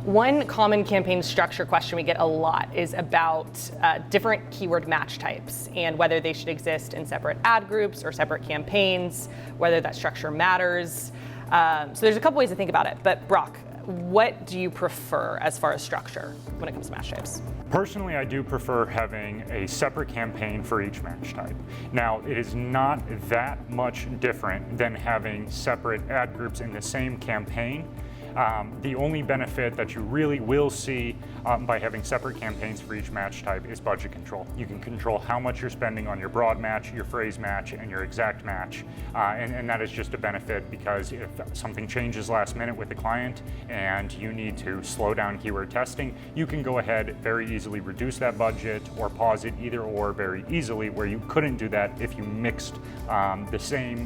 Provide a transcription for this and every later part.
One common campaign structure question we get a lot is about different keyword match types and whether they should exist in separate ad groups or separate campaigns, whether that structure matters. So there's a couple ways to think about it, but Brock, what do you prefer as far as structure when it comes to match types? Personally, I do prefer having a separate campaign for each match type. Now, it is not that much different than having separate ad groups in the same campaign. The only benefit that you really will see by having separate campaigns for each match type is budget control. You can control how much you're spending on your broad match, your phrase match, and your exact match. And that is just a benefit because if something changes last minute with the client and you need to slow down keyword testing, you can go ahead very easily reduce that budget or pause it either or very easily, where you couldn't do that if you mixed the same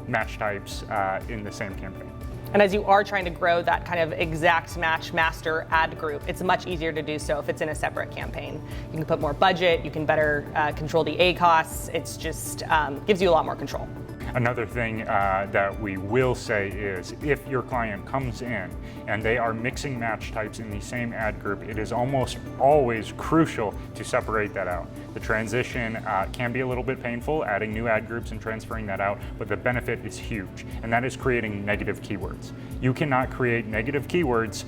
match types in the same campaign. And as you are trying to grow that kind of exact match master ad group, it's much easier to do so if it's in a separate campaign. You can put more budget, you can better control the ACoS. It's just gives you a lot more control. Another thing that we will say is if your client comes in and they are mixing match types in the same ad group, it is almost always crucial to separate that out. The transition can be a little bit painful, adding new ad groups and transferring that out, but the benefit is huge, and that is creating negative keywords. You cannot create negative keywords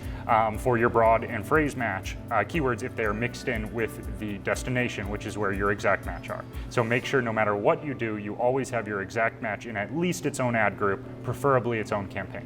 for your broad and phrase match keywords if they are mixed in with the destination, which is where your exact match are. So make sure no matter what you do, you always have your exact match in at least its own ad group, preferably its own campaign.